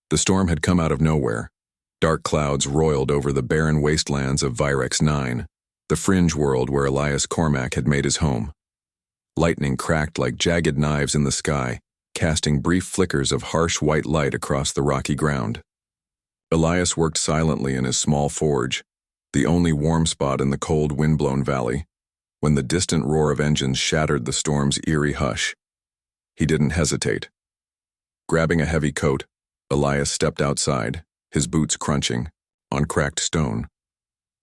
The storm had come out of nowhere. Dark clouds roiled over the barren wastelands of Virex 9, the fringe world where Elias Cormac had made his home. Lightning cracked like jagged knives in the sky, casting brief flickers of harsh white light across the rocky ground. Elias worked silently in his small forge, the only warm spot in the cold wind-blown valley, when the distant roar of engines shattered the storm's eerie hush. He didn't hesitate. Grabbing a heavy coat, Elias stepped outside, his boots crunching, on cracked stone.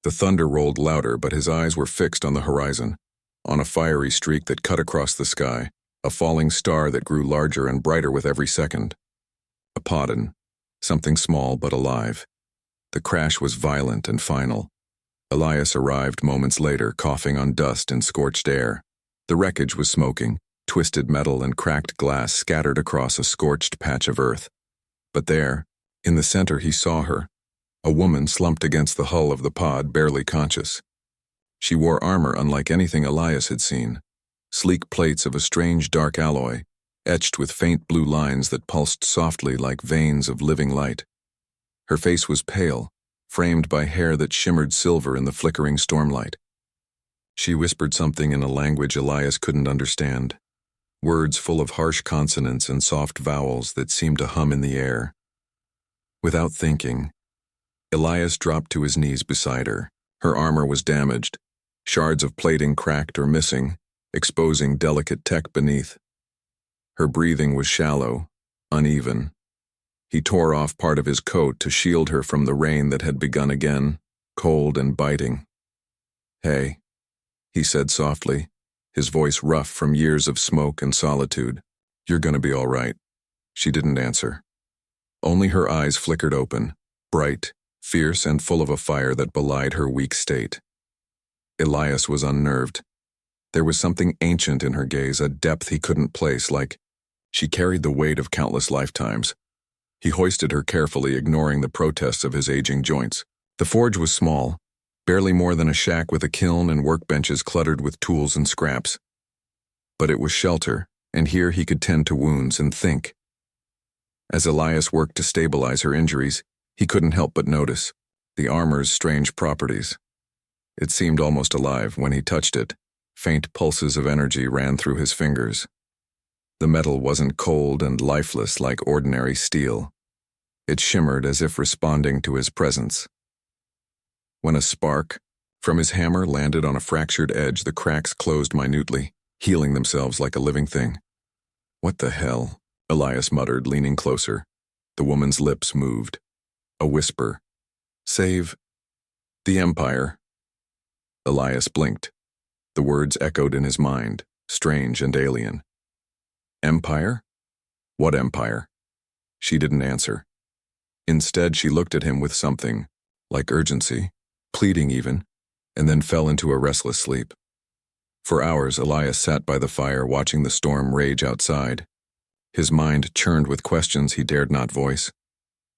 The thunder rolled louder, but his eyes were fixed on the horizon, on a fiery streak that cut across the sky, a falling star that grew larger and brighter with every second. A Podden, something small but alive. The crash was violent and final. Elias arrived moments later, coughing on dust and scorched air. The wreckage was smoking, twisted metal and cracked glass scattered across a scorched patch of earth. But there, in the center, he saw her, a woman slumped against the hull of the pod, barely conscious. She wore armor unlike anything Elias had seen, sleek plates of a strange dark alloy, etched with faint blue lines that pulsed softly like veins of living light. Her face was pale, framed by hair that shimmered silver in the flickering stormlight. She whispered something in a language Elias couldn't understand, words full of harsh consonants and soft vowels that seemed to hum in the air. Without thinking, Elias dropped to his knees beside her. Her armor was damaged, shards of plating cracked or missing, exposing delicate tech beneath. Her breathing was shallow, uneven. He tore off part of his coat to shield her from the rain that had begun again, cold and biting. "Hey," he said softly, his voice rough from years of smoke and solitude. "You're gonna be all right." She didn't answer. Only her eyes flickered open, bright, fierce, and full of a fire that belied her weak state. Elias was unnerved. There was something ancient in her gaze, a depth he couldn't place, like she carried the weight of countless lifetimes. He hoisted her carefully, ignoring the protests of his aging joints. The forge was small, barely more than a shack with a kiln and workbenches cluttered with tools and scraps. But it was shelter, and here he could tend to wounds and think. As Elias worked to stabilize her injuries, he couldn't help but notice the armor's strange properties. It seemed almost alive when he touched it. Faint pulses of energy ran through his fingers. The metal wasn't cold and lifeless like ordinary steel. It shimmered as if responding to his presence. When a spark from his hammer landed on a fractured edge, the cracks closed minutely, healing themselves like a living thing. "What the hell?" Elias muttered, leaning closer. The woman's lips moved. A whisper. "Save the Empire." Elias blinked. The words echoed in his mind, strange and alien. "Empire? What empire?" She didn't answer. Instead, she looked at him with something, like urgency, pleading even, and then fell into a restless sleep. For hours, Elias sat by the fire, watching the storm rage outside. His mind churned with questions he dared not voice.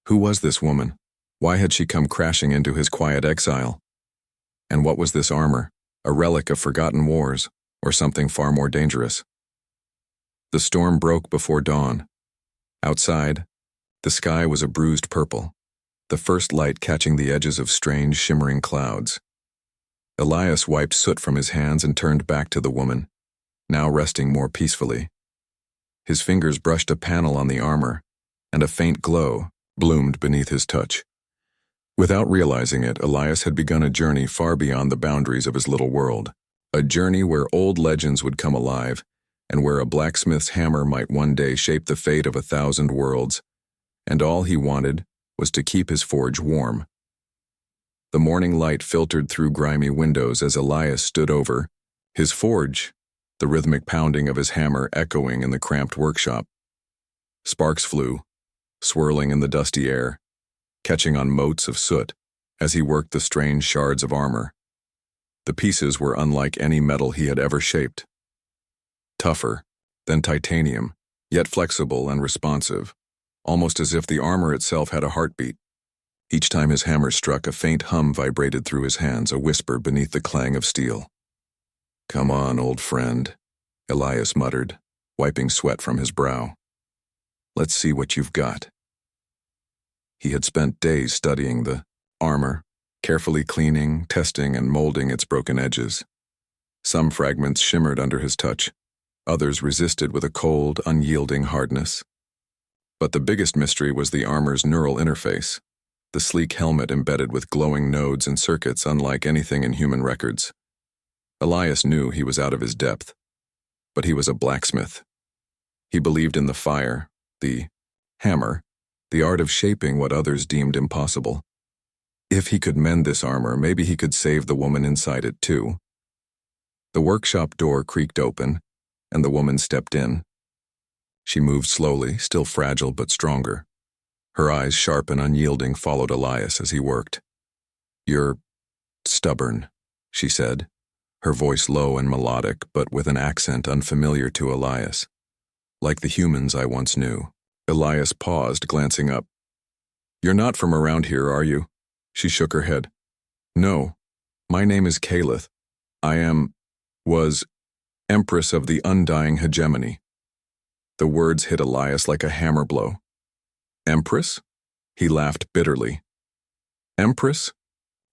Who was this woman? Why had she come crashing into his quiet exile? And what was this armor? A relic of forgotten wars, or something far more dangerous? The storm broke before dawn. Outside, the sky was a bruised purple, the first light catching the edges of strange, shimmering clouds. Elias wiped soot from his hands and turned back to the woman, now resting more peacefully. His fingers brushed a panel on the armor, and a faint glow bloomed beneath his touch. Without realizing it, Elias had begun a journey far beyond the boundaries of his little world, a journey where old legends would come alive, and where a blacksmith's hammer might one day shape the fate of 1,000 worlds, and all he wanted was to keep his forge warm. The morning light filtered through grimy windows as Elias stood over his forge, the rhythmic pounding of his hammer echoing in the cramped workshop. Sparks flew, swirling in the dusty air, catching on motes of soot as he worked the strange shards of armor. The pieces were unlike any metal he had ever shaped. Tougher than titanium, yet flexible and responsive, almost as if the armor itself had a heartbeat. Each time his hammer struck, a faint hum vibrated through his hands, a whisper beneath the clang of steel. "Come on, old friend," Elias muttered, wiping sweat from his brow. "Let's see what you've got." He had spent days studying the armor, carefully cleaning, testing, and molding its broken edges. Some fragments shimmered under his touch, others resisted with a cold, unyielding hardness. But the biggest mystery was the armor's neural interface, the sleek helmet embedded with glowing nodes and circuits unlike anything in human records. Elias knew he was out of his depth, but he was a blacksmith. He believed in the fire, the hammer, the art of shaping what others deemed impossible. If he could mend this armor, maybe he could save the woman inside it too. The workshop door creaked open, and the woman stepped in. She moved slowly, still fragile but stronger. Her eyes, sharp and unyielding, followed Elias as he worked. "You're stubborn," she said, her voice low and melodic, but with an accent unfamiliar to Elias. "Like the humans I once knew." Elias paused, glancing up. "You're not from around here, are you?" She shook her head. "No, my name is Calith. Was Empress of the undying hegemony." The words hit Elias like a hammer blow. "Empress?" He laughed bitterly. "Empress?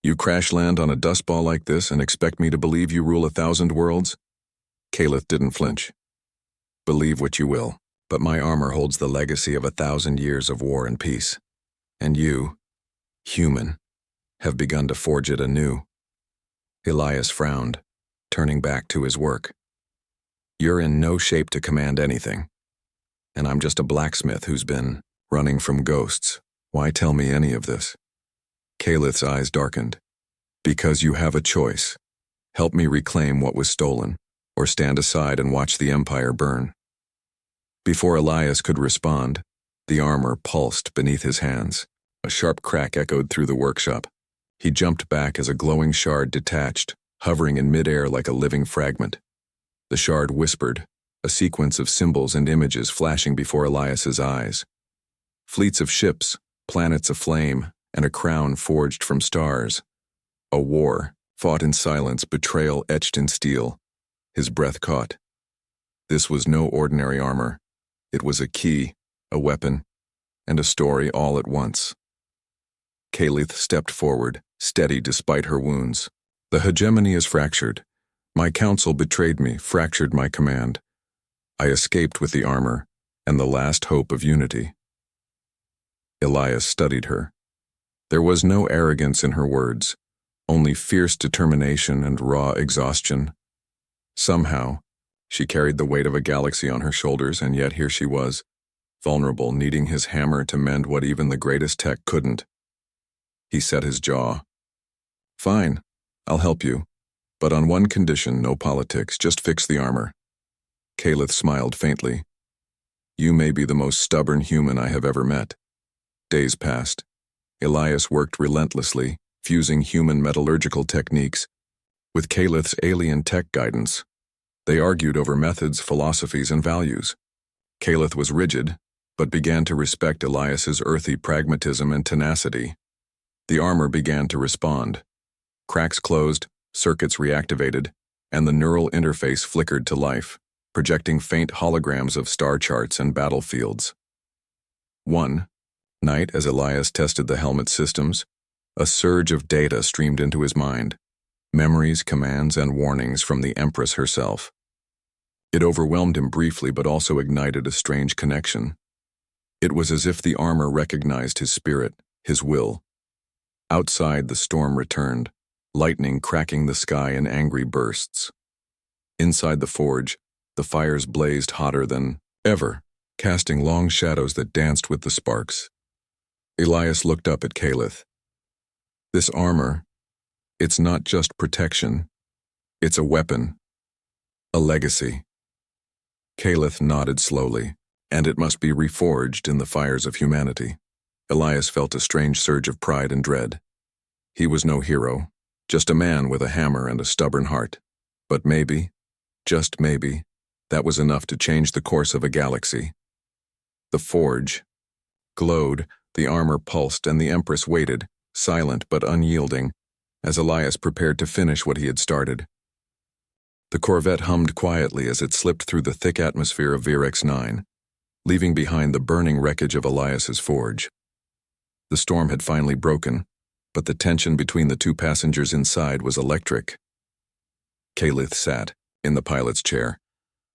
You crash land on a dust ball like this and expect me to believe you rule 1,000 worlds?" Calith didn't flinch. "Believe what you will, but my armor holds the legacy of 1,000 years of war and peace. And you, human, have begun to forge it anew." Elias frowned, turning back to his work. "You're in no shape to command anything. And I'm just a blacksmith who's been running from ghosts. Why tell me any of this?" Calith's eyes darkened. "Because you have a choice. Help me reclaim what was stolen, or stand aside and watch the Empire burn." Before Elias could respond, the armor pulsed beneath his hands. A sharp crack echoed through the workshop. He jumped back as a glowing shard detached, hovering in midair like a living fragment. The shard whispered, a sequence of symbols and images flashing before Elias's eyes. Fleets of ships, planets aflame, and a crown forged from stars. A war, fought in silence, betrayal etched in steel. His breath caught. This was no ordinary armor. It was a key, a weapon, and a story all at once. Calith stepped forward, steady despite her wounds. "The hegemony is fractured. My council betrayed me, fractured my command. I escaped with the armor, and the last hope of unity." Elias studied her. There was no arrogance in her words, only fierce determination and raw exhaustion. Somehow, she carried the weight of a galaxy on her shoulders, and yet here she was, vulnerable, needing his hammer to mend what even the greatest tech couldn't. He set his jaw. "Fine, I'll help you, but on one condition, no politics, just fix the armor." Calith smiled faintly. "You may be the most stubborn human I have ever met." Days passed. Elias worked relentlessly, fusing human metallurgical techniques with Calith's alien tech guidance. They argued over methods, philosophies, and values. Calith was rigid, but began to respect Elias's earthy pragmatism and tenacity. The armor began to respond. Cracks closed, circuits reactivated, and the neural interface flickered to life, projecting faint holograms of star charts and battlefields. One night, as Elias tested the helmet systems, a surge of data streamed into his mind, memories, commands, and warnings from the Empress herself. It overwhelmed him briefly, but also ignited a strange connection. It was as if the armor recognized his spirit, his will. Outside, the storm returned, lightning cracking the sky in angry bursts. Inside the forge, the fires blazed hotter than ever, casting long shadows that danced with the sparks. Elias looked up at Calith. "This armor, it's not just protection. It's a weapon. A legacy." Calith nodded slowly, "And it must be reforged in the fires of humanity." Elias felt a strange surge of pride and dread. He was no hero, just a man with a hammer and a stubborn heart. But maybe, just maybe, that was enough to change the course of a galaxy. The forge glowed, the armor pulsed, and the Empress waited, silent but unyielding, as Elias prepared to finish what he had started. The corvette hummed quietly as it slipped through the thick atmosphere of Virex 9, leaving behind the burning wreckage of Elias's forge. The storm had finally broken, but the tension between the two passengers inside was electric. Kalith sat in the pilot's chair,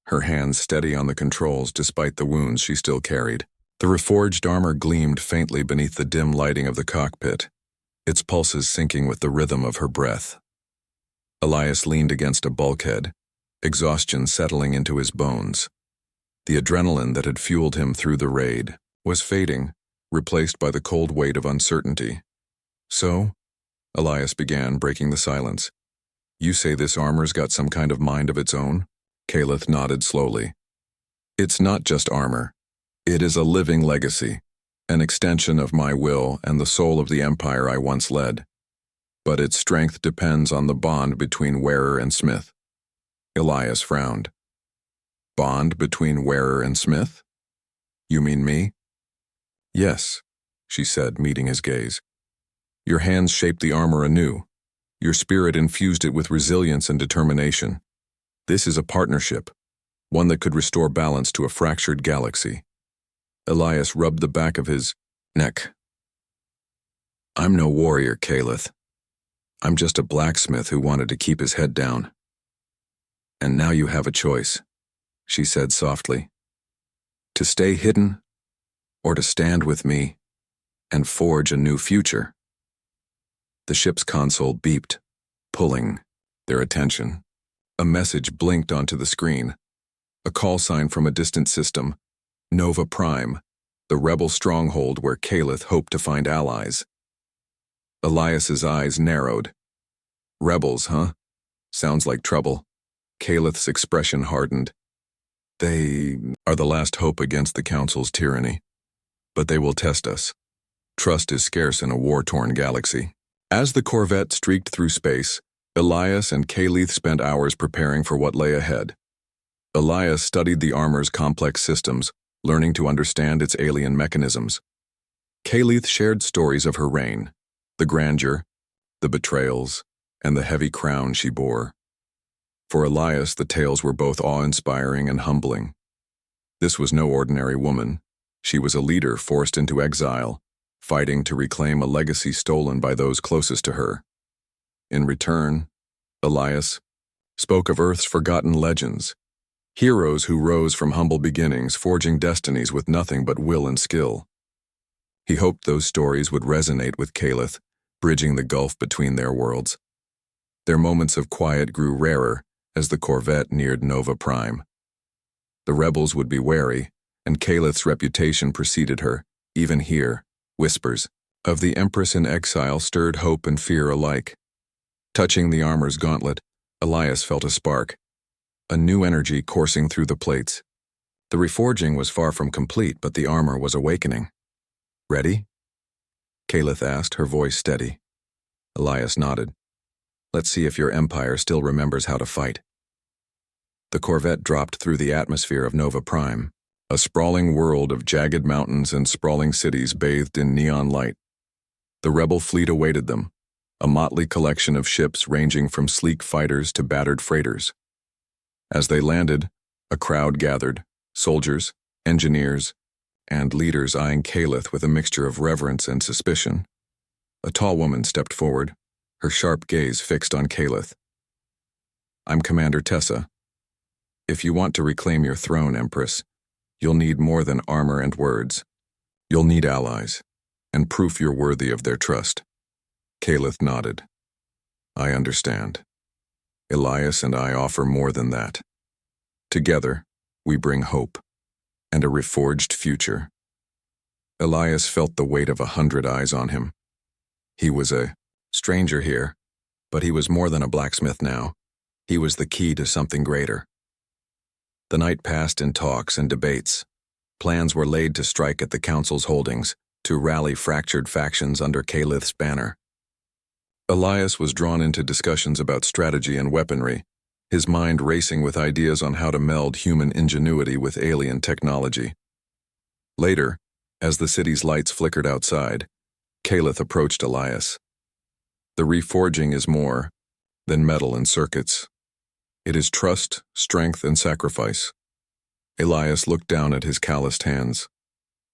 her hands steady on the controls despite the wounds she still carried. The reforged armor gleamed faintly beneath the dim lighting of the cockpit, its pulses syncing with the rhythm of her breath. Elias leaned against a bulkhead, exhaustion settling into his bones. The adrenaline that had fueled him through the raid was fading, replaced by the cold weight of uncertainty. "So," Elias began, breaking the silence, "you say this armor's got some kind of mind of its own?" Kalith nodded slowly. "It's not just armor. It is a living legacy, an extension of my will and the soul of the empire I once led. But its strength depends on the bond between wearer and smith." Elias frowned. "Bond between wearer and smith? You mean me?" "Yes," she said, meeting his gaze. "Your hands shaped the armor anew. Your spirit infused it with resilience and determination. This is a partnership, one that could restore balance to a fractured galaxy." Elias rubbed the back of his neck. "I'm no warrior, Kalith. I'm just a blacksmith who wanted to keep his head down. And now you have a choice," she said softly. "To stay hidden, or to stand with me and forge a new future." The ship's console beeped, pulling their attention. A message blinked onto the screen, a call sign from a distant system, Nova Prime, the rebel stronghold where Kalith hoped to find allies. Elias's eyes narrowed. "Rebels, huh? Sounds like trouble." Kalith's expression hardened. "They are the last hope against the Council's tyranny. But they will test us. Trust is scarce in a war-torn galaxy." As the Corvette streaked through space, Elias and Kalith spent hours preparing for what lay ahead. Elias studied the armor's complex systems, learning to understand its alien mechanisms. Kalith shared stories of her reign, the grandeur, the betrayals, and the heavy crown she bore. For Elias, the tales were both awe-inspiring and humbling. This was no ordinary woman. She was a leader forced into exile, fighting to reclaim a legacy stolen by those closest to her. In return, Elias spoke of Earth's forgotten legends, heroes who rose from humble beginnings, forging destinies with nothing but will and skill. He hoped those stories would resonate with Kalith, bridging the gulf between their worlds. Their moments of quiet grew rarer as the Corvette neared Nova Prime. The rebels would be wary, and Kalith's reputation preceded her. Even here, whispers of the Empress in exile stirred hope and fear alike. Touching the armor's gauntlet, Elias felt a spark, a new energy coursing through the plates. The reforging was far from complete, but the armor was awakening. "Ready?" Kalith asked, her voice steady. Elias nodded. "Let's see if your empire still remembers how to fight." The Corvette dropped through the atmosphere of Nova Prime, a sprawling world of jagged mountains and sprawling cities bathed in neon light. The rebel fleet awaited them, a motley collection of ships ranging from sleek fighters to battered freighters. As they landed, a crowd gathered, soldiers, engineers, and leaders eyeing Kalith with a mixture of reverence and suspicion. A tall woman stepped forward, her sharp gaze fixed on Kalith. "I'm Commander Tessa. If you want to reclaim your throne, Empress, you'll need more than armor and words. You'll need allies, and proof you're worthy of their trust." Kalith nodded. "I understand. Elias and I offer more than that. Together, we bring hope, and a reforged future." Elias felt the weight of 100 eyes on him. He was a stranger here, but he was more than a blacksmith now. He was the key to something greater. The night passed in talks and debates. Plans were laid to strike at the Council's holdings, to rally fractured factions under Kalith's banner. Elias was drawn into discussions about strategy and weaponry, his mind racing with ideas on how to meld human ingenuity with alien technology. Later, as the city's lights flickered outside, Kalith approached Elias. "The reforging is more than metal and circuits. It is trust, strength, and sacrifice." Elias looked down at his calloused hands.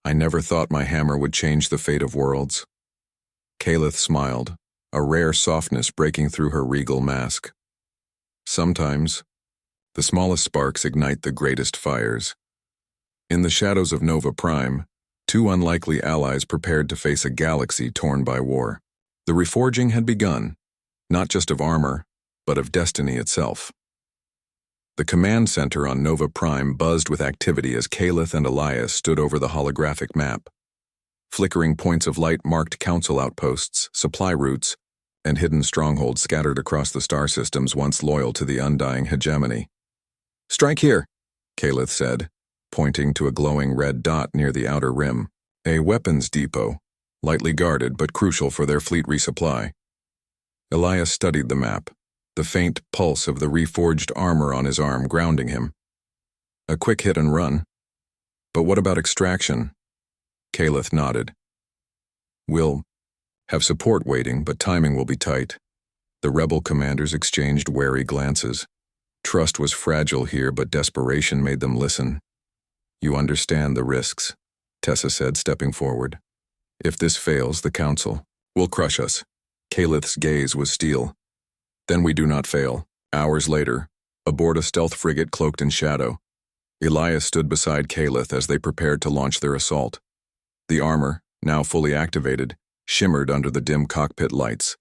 "I never thought my hammer would change the fate of worlds." Calith smiled, a rare softness breaking through her regal mask. Sometimes, the smallest sparks ignite the greatest fires. In the shadows of Nova Prime, two unlikely allies prepared to face a galaxy torn by war. The reforging had begun, not just of armor, but of destiny itself. The command center on Nova Prime buzzed with activity as Calith and Elias stood over the holographic map. Flickering points of light marked council outposts, supply routes, and hidden strongholds scattered across the star systems once loyal to the undying hegemony. "Strike here," Calith said, pointing to a glowing red dot near the outer rim, a weapons depot, lightly guarded but crucial for their fleet resupply. Elias studied the map, the faint pulse of the reforged armor on his arm grounding him. A quick hit and run. But what about extraction? Calith nodded. "We'll have support waiting, but timing will be tight." The rebel commanders exchanged wary glances. Trust was fragile here, but desperation made them listen. "You understand the risks," Tessa said, stepping forward. "If this fails, the council will crush us." Calith's gaze was steel. "Then we do not fail." Hours later, aboard a stealth frigate cloaked in shadow, Elias stood beside Calith as they prepared to launch their assault. The armor, now fully activated, shimmered under the dim cockpit lights,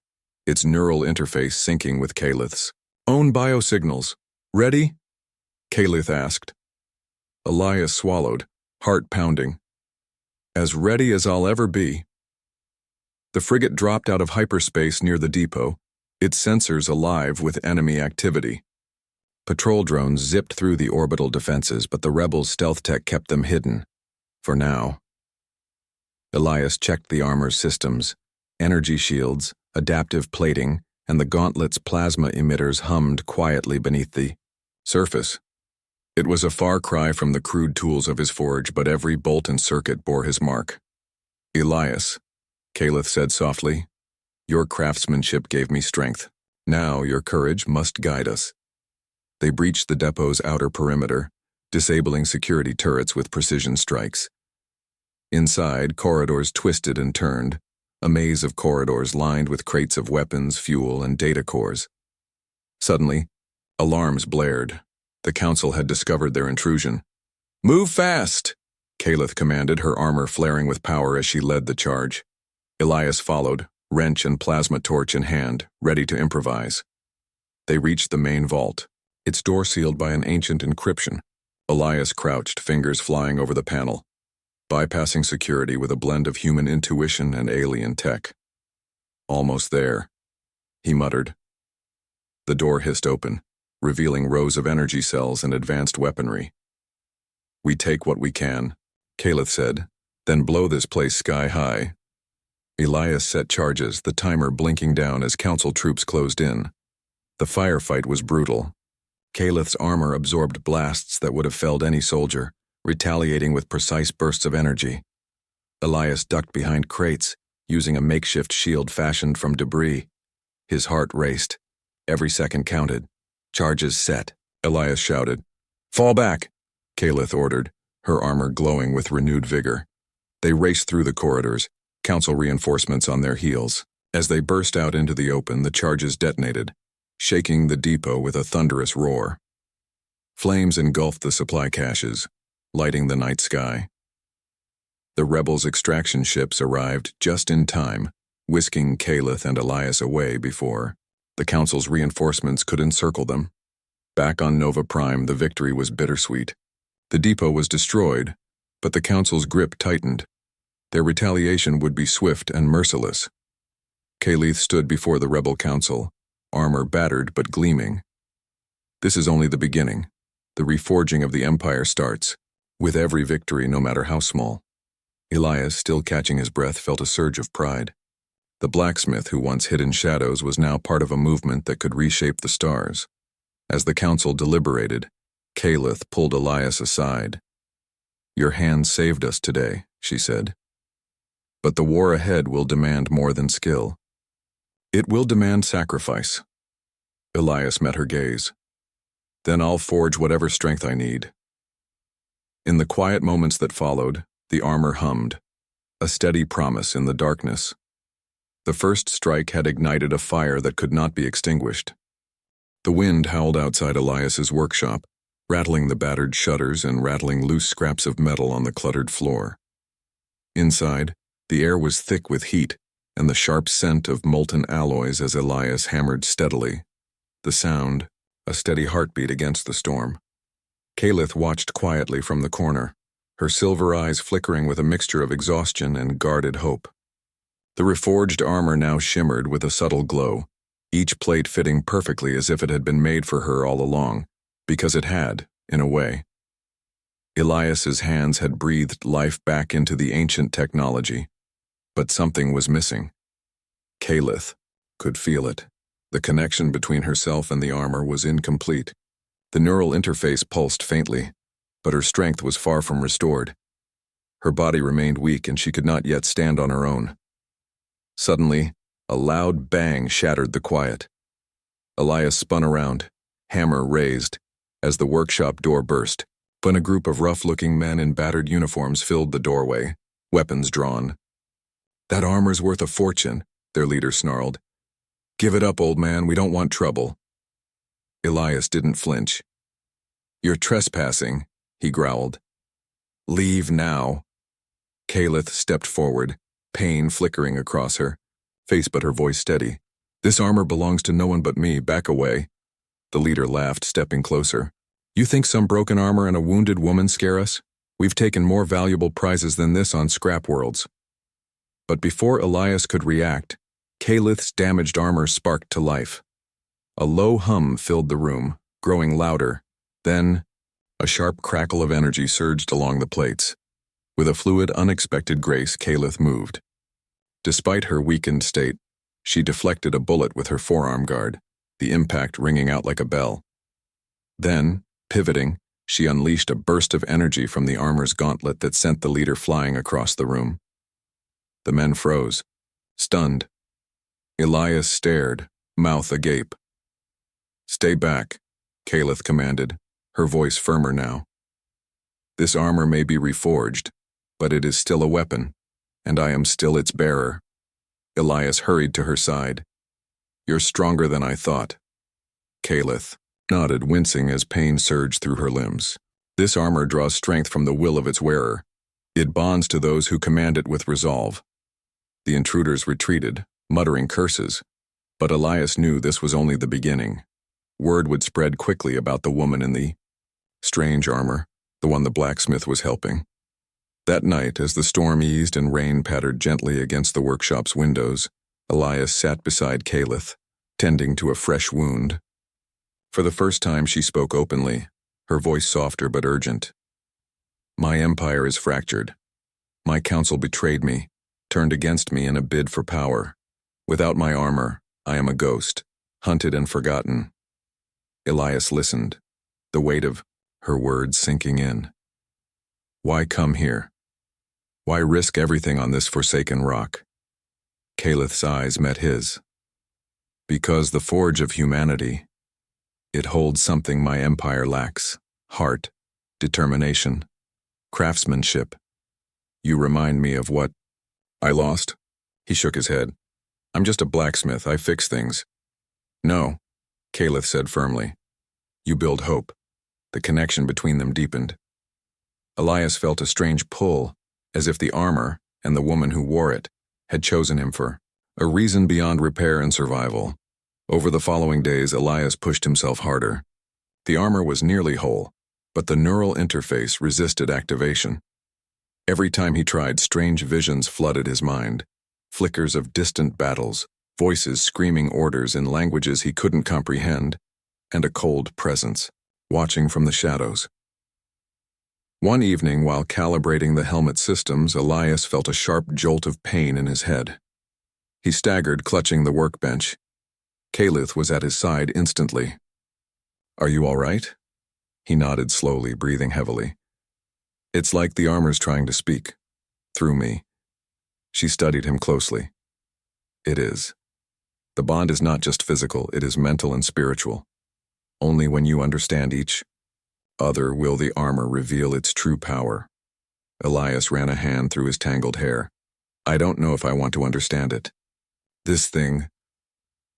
its neural interface syncing with Calith's. "Own biosignals. Ready?" Calith asked. Elias swallowed, heart pounding. "As ready as I'll ever be." The frigate dropped out of hyperspace near the depot, its sensors alive with enemy activity. Patrol drones zipped through the orbital defenses, but the rebels' stealth tech kept them hidden. For now. Elias checked the armor's systems. Energy shields, adaptive plating, and the gauntlet's plasma emitters hummed quietly beneath the surface. It was a far cry from the crude tools of his forge, but every bolt and circuit bore his mark. "Elias," Calith said softly, "your craftsmanship gave me strength. Now your courage must guide us." They breached the depot's outer perimeter, disabling security turrets with precision strikes. Inside, corridors twisted and turned, a maze of corridors lined with crates of weapons, fuel, and data cores. Suddenly, alarms blared. The council had discovered their intrusion. "Move fast!" Calith commanded, her armor flaring with power as she led the charge. Elias followed, wrench and plasma torch in hand, ready to improvise. They reached the main vault, its door sealed by an ancient encryption. Elias crouched, fingers flying over the panel, bypassing security with a blend of human intuition and alien tech. "Almost there," he muttered. The door hissed open, revealing rows of energy cells and advanced weaponry. "We take what we can," Calith said, "then blow this place sky high." Elias set charges, the timer blinking down as council troops closed in. The firefight was brutal. Calith's armor absorbed blasts that would have felled any soldier, retaliating with precise bursts of energy. Elias ducked behind crates, using a makeshift shield fashioned from debris. His heart raced. Every second counted. "Charges set," Elias shouted. "Fall back," Calith ordered, her armor glowing with renewed vigor. They raced through the corridors, council reinforcements on their heels. As they burst out into the open, the charges detonated, shaking the depot with a thunderous roar. Flames engulfed the supply caches, lighting the night sky. The rebels' extraction ships arrived just in time, whisking Calith and Elias away before the council's reinforcements could encircle them. Back on Nova Prime, the victory was bittersweet. The depot was destroyed, but the council's grip tightened. Their retaliation would be swift and merciless. Calith stood before the rebel council, armor battered but gleaming. "This is only the beginning. The reforging of the Empire starts, with every victory, no matter how small." Elias, still catching his breath, felt a surge of pride. The blacksmith who once hid in shadows was now part of a movement that could reshape the stars. As the council deliberated, Calith pulled Elias aside. "Your hand saved us today," she said. "But the war ahead will demand more than skill. It will demand sacrifice." Elias met her gaze. "Then I'll forge whatever strength I need." In the quiet moments that followed, the armor hummed, a steady promise in the darkness. The first strike had ignited a fire that could not be extinguished. The wind howled outside Elias's workshop, rattling the battered shutters and rattling loose scraps of metal on the cluttered floor. Inside, the air was thick with heat and the sharp scent of molten alloys as Elias hammered steadily. The sound, a steady heartbeat against the storm. Kalith watched quietly from the corner, her silver eyes flickering with a mixture of exhaustion and guarded hope. The reforged armor now shimmered with a subtle glow, each plate fitting perfectly as if it had been made for her all along, because it had, in a way. Elias's hands had breathed life back into the ancient technology, but something was missing. Kalith could feel it. The connection between herself and the armor was incomplete. The neural interface pulsed faintly, but her strength was far from restored. Her body remained weak and she could not yet stand on her own. Suddenly, a loud bang shattered the quiet. Elias spun around, hammer raised, as the workshop door burst, when a group of rough-looking men in battered uniforms filled the doorway, weapons drawn. "That armor's worth a fortune," their leader snarled. "Give it up, old man, we don't want trouble." Elias didn't flinch. "You're trespassing," he growled. "Leave now." Kalith stepped forward, pain flickering across her face but her voice steady. "This armor belongs to no one but me, back away." The leader laughed, stepping closer. "You think some broken armor and a wounded woman scare us? We've taken more valuable prizes than this on scrap worlds." But before Elias could react, Kalith's damaged armor sparked to life. A low hum filled the room, growing louder. Then, a sharp crackle of energy surged along the plates. With a fluid, unexpected grace, Kalith moved. Despite her weakened state, she deflected a bullet with her forearm guard, the impact ringing out like a bell. Then, pivoting, she unleashed a burst of energy from the armor's gauntlet that sent the leader flying across the room. The men froze, stunned. Elias stared, mouth agape. "Stay back," Kalith commanded, her voice firmer now. "This armor may be reforged, but it is still a weapon, and I am still its bearer." Elias hurried to her side. "You're stronger than I thought." Kalith nodded, wincing as pain surged through her limbs. "This armor draws strength from the will of its wearer. It bonds to those who command it with resolve." The intruders retreated, muttering curses, but Elias knew this was only the beginning. Word would spread quickly about the woman in the strange armor, the one the blacksmith was helping. That night, as the storm eased and rain pattered gently against the workshop's windows, Elias sat beside Kalith, tending to a fresh wound. For the first time she spoke openly, her voice softer but urgent. "My empire is fractured. My council betrayed me, turned against me in a bid for power. Without my armor, I am a ghost, hunted and forgotten." Elias listened, the weight of her words sinking in. "Why come here? Why risk everything on this forsaken rock?" Kalith's eyes met his. "Because the forge of humanity, it holds something my empire lacks: heart, determination, craftsmanship. You remind me of what I lost." He shook his head. "I'm just a blacksmith, I fix things." "No," Kalith said firmly. "You build hope." The connection between them deepened. Elias felt a strange pull, as if the armor, and the woman who wore it, had chosen him for a reason beyond repair and survival. Over the following days, Elias pushed himself harder. The armor was nearly whole, but the neural interface resisted activation. Every time he tried, strange visions flooded his mind. Flickers of distant battles, voices screaming orders in languages he couldn't comprehend, and a cold presence, watching from the shadows. One evening, while calibrating the helmet systems, Elias felt a sharp jolt of pain in his head. He staggered, clutching the workbench. Kalith was at his side instantly. "Are you all right?" He nodded slowly, breathing heavily. "It's like the armor's trying to speak. Through me." She studied him closely. "It is. The bond is not just physical, it is mental and spiritual. Only when you understand each other will the armor reveal its true power." Elias ran a hand through his tangled hair. "I don't know if I want to understand it." This thing,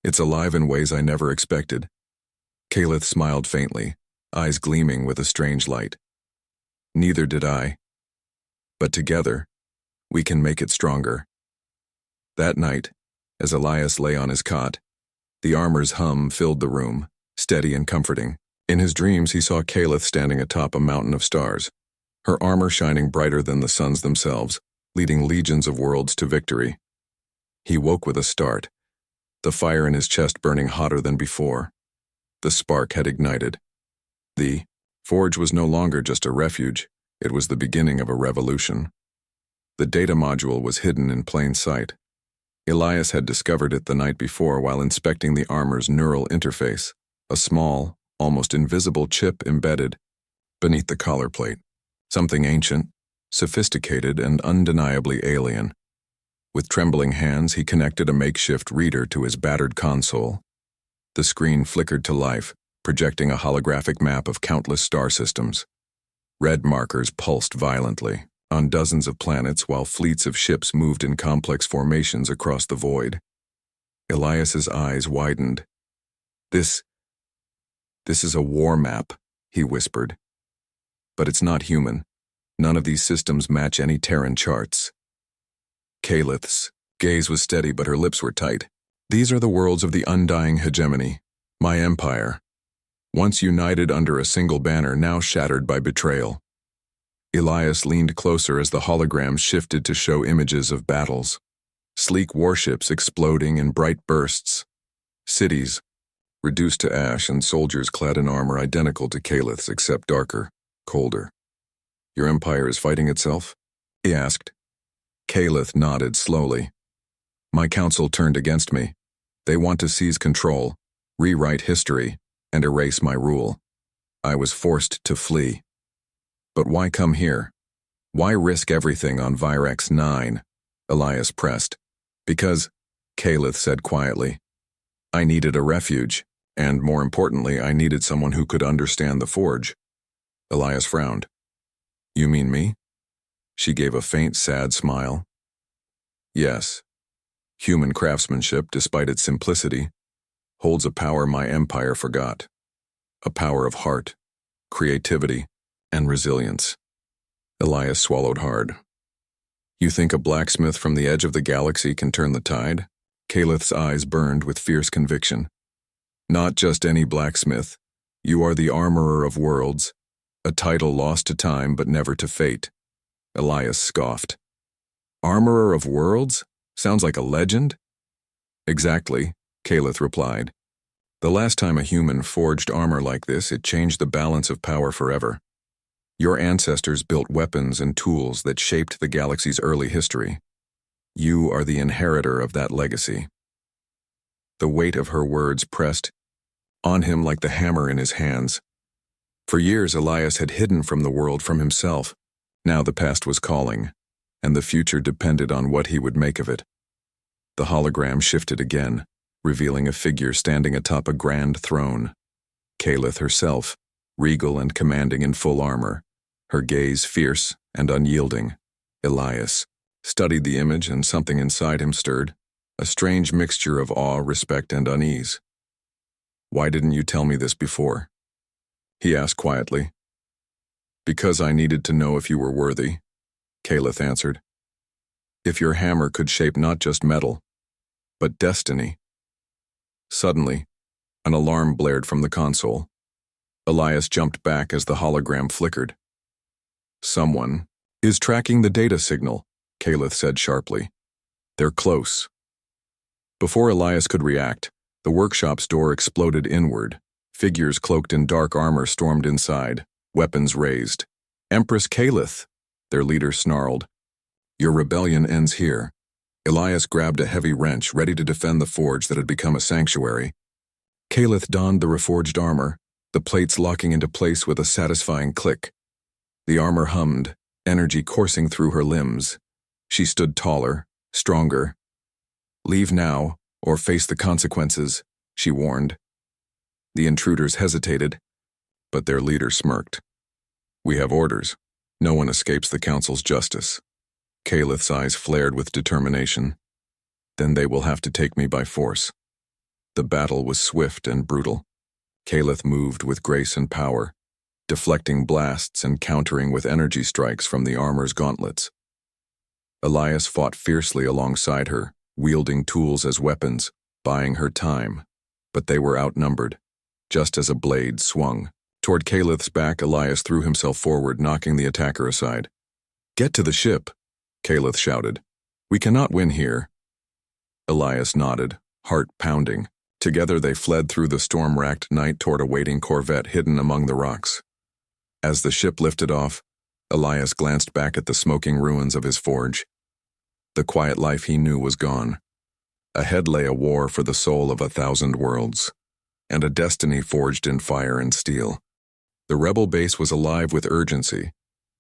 it's alive in ways I never expected. Calith smiled faintly, eyes gleaming with a strange light. Neither did I. But together, we can make it stronger. That night, as Elias lay on his cot, the armor's hum filled the room, steady and comforting. In his dreams, he saw Calith standing atop a mountain of stars, her armor shining brighter than the suns themselves, leading legions of worlds to victory. He woke with a start, the fire in his chest burning hotter than before. The spark had ignited. The forge was no longer just a refuge, it was the beginning of a revolution. The data module was hidden in plain sight. Elias had discovered it the night before while inspecting the armor's neural interface, a small, almost invisible chip embedded beneath the collar plate. Something ancient, sophisticated, and undeniably alien. With trembling hands, he connected a makeshift reader to his battered console. The screen flickered to life, projecting a holographic map of countless star systems. Red markers pulsed violently on dozens of planets while fleets of ships moved in complex formations across the void. Elias's eyes widened. This is a war map, he whispered. But it's not human. None of these systems match any Terran charts. Calith's gaze was steady, but her lips were tight. These are the worlds of the undying hegemony, my empire. Once united under a single banner, now shattered by betrayal. Elias leaned closer as the holograms shifted to show images of battles. Sleek warships exploding in bright bursts. Cities, reduced to ash, and soldiers clad in armor identical to Calith's except darker, colder. Your empire is fighting itself? He asked. Calith nodded slowly. My council turned against me. They want to seize control, rewrite history, and erase my rule. I was forced to flee. But why come here? Why risk everything on Virex 9? Elias pressed. Because, Calith said quietly, I needed a refuge, and more importantly, I needed someone who could understand the forge. Elias frowned. You mean me? She gave a faint, sad smile. Yes. Human craftsmanship, despite its simplicity, holds a power my empire forgot. A power of heart, creativity, and resilience. Elias swallowed hard. You think a blacksmith from the edge of the galaxy can turn the tide? Calith's eyes burned with fierce conviction. Not just any blacksmith. You are the armorer of worlds, a title lost to time but never to fate. Elias scoffed. Armorer of worlds? Sounds like a legend? Exactly, Calith replied. The last time a human forged armor like this, it changed the balance of power forever. Your ancestors built weapons and tools that shaped the galaxy's early history. You are the inheritor of that legacy. The weight of her words pressed on him like the hammer in his hands. For years, Elias had hidden from the world, from himself. Now the past was calling, and the future depended on what he would make of it. The hologram shifted again, revealing a figure standing atop a grand throne. Calith herself, regal and commanding in full armor, her gaze fierce and unyielding. Elias studied the image, and something inside him stirred, a strange mixture of awe, respect, and unease. Why didn't you tell me this before? He asked quietly. Because I needed to know if you were worthy, Calith answered. If your hammer could shape not just metal, but destiny. Suddenly, an alarm blared from the console. Elias jumped back as the hologram flickered. Someone is tracking the data signal, Calith said sharply. They're close. Before Elias could react, the workshop's door exploded inward. Figures cloaked in dark armor stormed inside, weapons raised. Empress Calith, their leader snarled. Your rebellion ends here. Elias grabbed a heavy wrench, ready to defend the forge that had become a sanctuary. Calith donned the reforged armor, the plates locking into place with a satisfying click. The armor hummed, energy coursing through her limbs. She stood taller, stronger. Leave now, or face the consequences, she warned. The intruders hesitated, but their leader smirked. We have orders. No one escapes the council's justice. Calith's eyes flared with determination. Then they will have to take me by force. The battle was swift and brutal. Caliph moved with grace and power, deflecting blasts and countering with energy strikes from the armor's gauntlets. Elias fought fiercely alongside her, wielding tools as weapons, buying her time, but they were outnumbered. Just as a blade swung toward Caliph's back, Elias threw himself forward, knocking the attacker aside. "Get to the ship," Caliph shouted. "We cannot win here." Elias nodded, heart pounding. Together they fled through the storm-racked night toward a waiting corvette hidden among the rocks. As the ship lifted off, Elias glanced back at the smoking ruins of his forge. The quiet life he knew was gone. Ahead lay a war for the soul of 1,000 worlds, and a destiny forged in fire and steel. The rebel base was alive with urgency,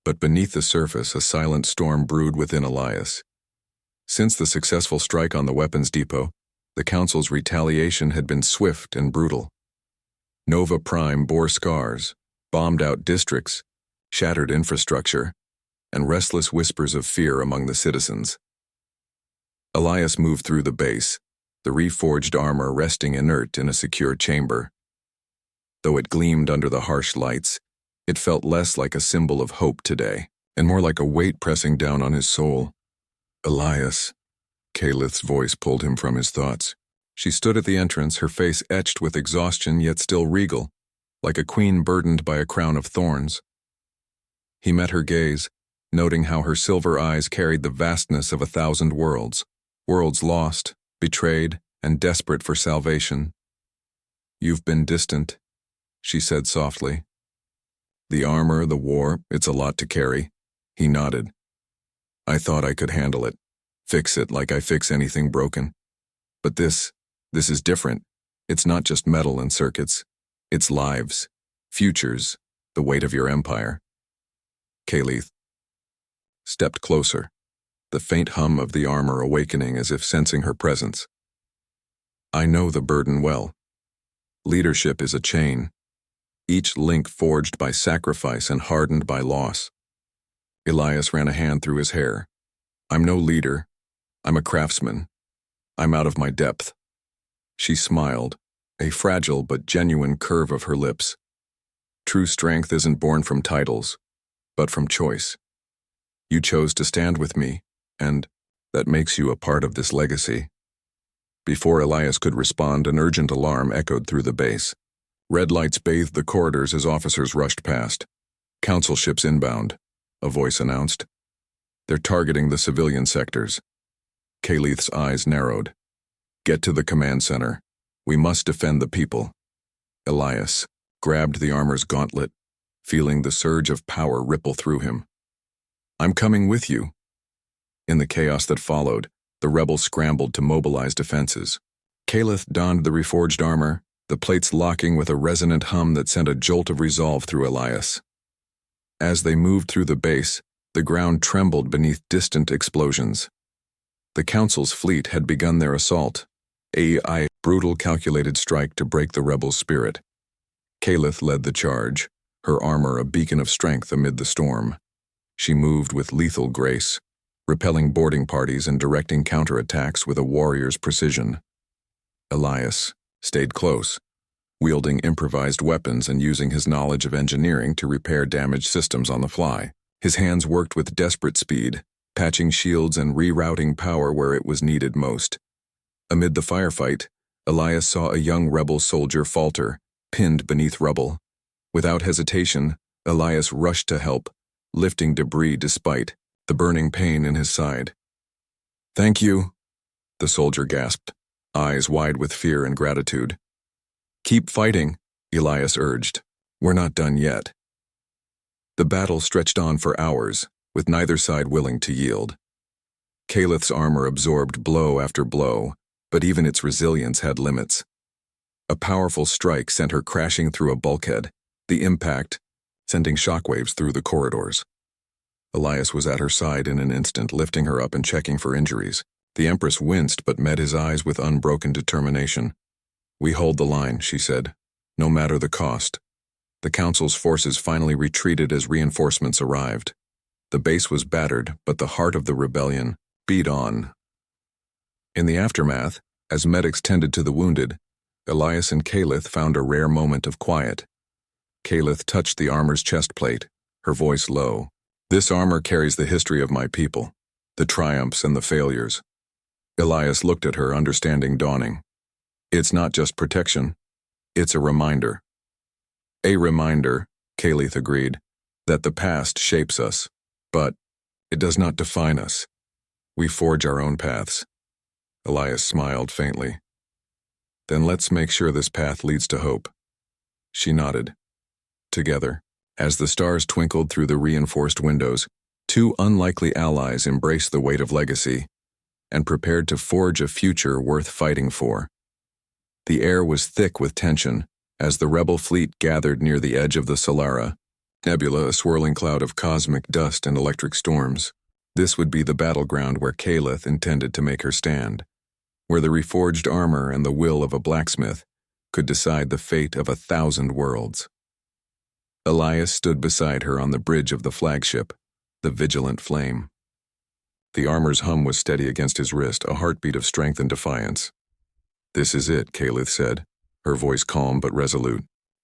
but beneath the surface a silent storm brewed within Elias. Since the successful strike on the weapons depot, the Council's retaliation had been swift and brutal. Nova Prime bore scars, bombed out districts, shattered infrastructure, and restless whispers of fear among the citizens. Elias moved through the base, the reforged armor resting inert in a secure chamber. Though it gleamed under the harsh lights, it felt less like a symbol of hope today, and more like a weight pressing down on his soul. "Elias," Caliph's voice pulled him from his thoughts. She stood at the entrance, her face etched with exhaustion yet still regal, like a queen burdened by a crown of thorns. He met her gaze, noting how her silver eyes carried the vastness of 1,000 worlds, worlds lost, betrayed, and desperate for salvation. "You've been distant," she said softly. "The armor, the war, it's a lot to carry." He nodded. "I thought I could handle it, fix it like I fix anything broken. But this is different. It's not just metal and circuits. It's lives, futures, the weight of your empire." Caliph stepped closer, the faint hum of the armor awakening as if sensing her presence. "I know the burden well. Leadership is a chain, each link forged by sacrifice and hardened by loss." Elias ran a hand through his hair. "I'm no leader. I'm a craftsman. I'm out of my depth." She smiled, a fragile but genuine curve of her lips. "True strength isn't born from titles, but from choice. You chose to stand with me, and that makes you a part of this legacy." Before Elias could respond, an urgent alarm echoed through the base. Red lights bathed the corridors as officers rushed past. "Council ships inbound," a voice announced. "They're targeting the civilian sectors." Caliph's eyes narrowed. "Get to the command center. We must defend the people." Elias grabbed the armor's gauntlet, feeling the surge of power ripple through him. "I'm coming with you." In the chaos that followed, the rebels scrambled to mobilize defenses. Caliph donned the reforged armor, the plates locking with a resonant hum that sent a jolt of resolve through Elias. As they moved through the base, the ground trembled beneath distant explosions. The Council's fleet had begun their assault, a brutal calculated strike to break the rebels' spirit. Caliph led the charge, her armor a beacon of strength amid the storm. She moved with lethal grace, repelling boarding parties and directing counterattacks with a warrior's precision. Elias stayed close, wielding improvised weapons and using his knowledge of engineering to repair damaged systems on the fly. His hands worked with desperate speed, patching shields and rerouting power where it was needed most. Amid the firefight, Elias saw a young rebel soldier falter, pinned beneath rubble. Without hesitation, Elias rushed to help, lifting debris despite the burning pain in his side. "Thank you," the soldier gasped, eyes wide with fear and gratitude. "Keep fighting," Elias urged. "We're not done yet." The battle stretched on for hours, with neither side willing to yield. Caliph's armor absorbed blow after blow, but even its resilience had limits. A powerful strike sent her crashing through a bulkhead, the impact sending shockwaves through the corridors. Elias was at her side in an instant, lifting her up and checking for injuries. The Empress winced but met his eyes with unbroken determination. "We hold the line," she said, "no matter the cost." The Council's forces finally retreated as reinforcements arrived. The base was battered, but the heart of the rebellion beat on. In the aftermath, as medics tended to the wounded, Elias and Kalith found a rare moment of quiet. Kalith touched the armor's chest plate, her voice low. This armor carries the history of my people, the triumphs and the failures. Elias looked at her, understanding dawning. It's not just protection, it's a reminder. A reminder, Kalith agreed, that the past shapes us, but it does not define us. We forge our own paths. Elias smiled faintly. Then let's make sure this path leads to hope. She nodded. Together, as the stars twinkled through the reinforced windows, two unlikely allies embraced the weight of legacy and prepared to forge a future worth fighting for. The air was thick with tension as the rebel fleet gathered near the edge of the Solara, nebula a swirling cloud of cosmic dust and electric storms. This would be the battleground where Kalith intended to make her stand, where the reforged armor and the will of a blacksmith could decide the fate of 1,000 worlds. Elias stood beside her on the bridge of the flagship, the Vigilant Flame. The armor's hum was steady against his wrist, a heartbeat of strength and defiance. This is it, Kalith said, her voice calm but resolute.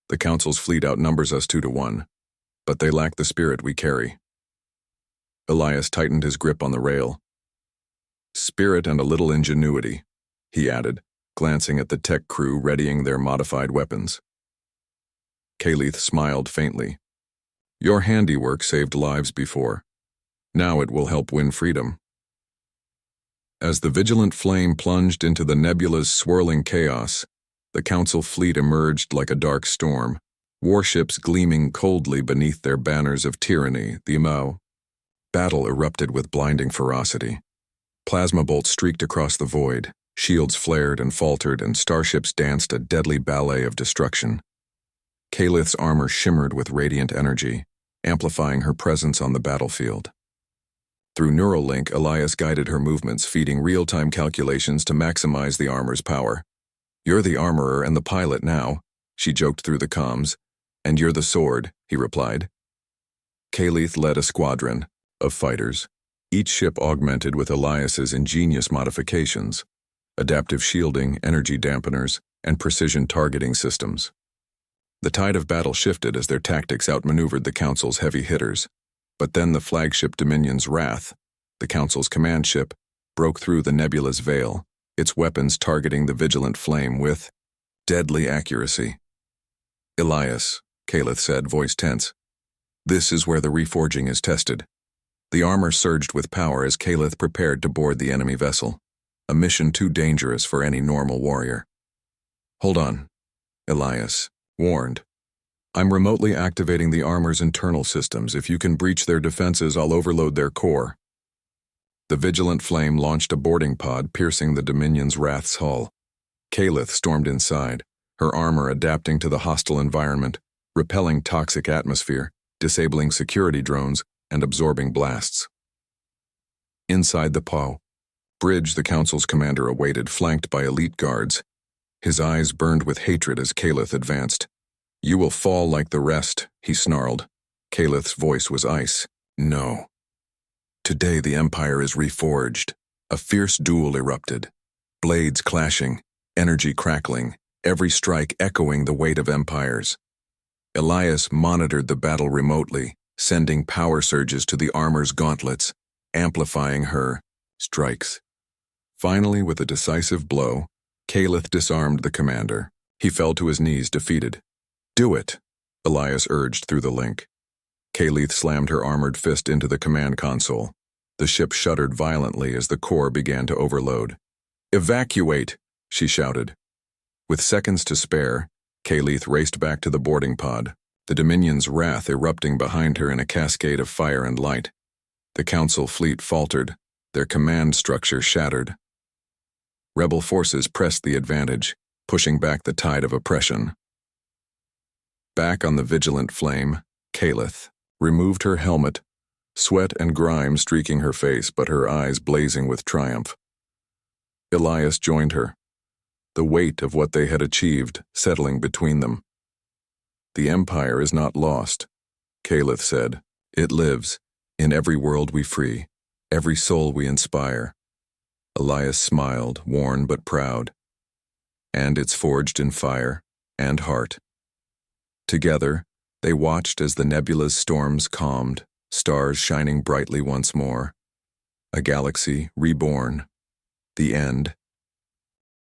The Council's fleet outnumbers us 2-1, but they lack the spirit we carry. Elias tightened his grip on the rail. Spirit and a little ingenuity, he added, glancing at the tech crew readying their modified weapons. Kalith smiled faintly. Your handiwork saved lives before. Now it will help win freedom. As the Vigilant Flame plunged into the nebula's swirling chaos, the Council fleet emerged like a dark storm, warships gleaming coldly beneath their banners of tyranny, the Mao. Battle erupted with blinding ferocity. Plasma bolts streaked across the void, shields flared and faltered, and starships danced a deadly ballet of destruction. Kalith's armor shimmered with radiant energy, amplifying her presence on the battlefield. Through Neuralink, Elias guided her movements, feeding real-time calculations to maximize the armor's power. You're the armorer and the pilot now, she joked through the comms. And you're the sword, he replied. Kalith led a squadron of fighters, each ship augmented with Elias's ingenious modifications, adaptive shielding, energy dampeners, and precision targeting systems. The tide of battle shifted as their tactics outmaneuvered the Council's heavy hitters, but then the flagship Dominion's Wrath, the Council's command ship, broke through the nebula's veil, its weapons targeting the Vigilant Flame with deadly accuracy. Elias, Kalith said, voice tense. This is where the reforging is tested. The armor surged with power as Kalith prepared to board the enemy vessel, a mission too dangerous for any normal warrior. Hold on, Elias warned. I'm remotely activating the armor's internal systems. If you can breach their defenses, I'll overload their core. The Vigilant Flame launched a boarding pod, piercing the Dominion's Wrath's hull. Kalith stormed inside, her armor adapting to the hostile environment, repelling toxic atmosphere, disabling security drones, and absorbing blasts. Inside the POW, bridge, the Council's commander awaited, flanked by elite guards. His eyes burned with hatred as Kalith advanced. You will fall like the rest, he snarled. Kalith's voice was ice. No. Today the Empire is reforged. A fierce duel erupted. Blades clashing, energy crackling, every strike echoing the weight of empires. Elias monitored the battle remotely, sending power surges to the armor's gauntlets, amplifying her strikes. Finally, with a decisive blow, Kalith disarmed the commander. He fell to his knees, defeated. Do it, Elias urged through the link. Kalith slammed her armored fist into the command console. The ship shuddered violently as the core began to overload. Evacuate, she shouted. With seconds to spare, Kalith raced back to the boarding pod, the Dominion's Wrath erupting behind her in a cascade of fire and light. The Council fleet faltered, their command structure shattered. Rebel forces pressed the advantage, pushing back the tide of oppression. Back on the Vigilant Flame, Kalith removed her helmet, sweat and grime streaking her face, but her eyes blazing with triumph. Elias joined her, the weight of what they had achieved settling between them. The Empire is not lost, Kalith said. It lives, in every world we free, every soul we inspire. Elias smiled, worn but proud. And it's forged in fire and heart. Together, they watched as the nebula's storms calmed, stars shining brightly once more. A galaxy reborn. The end,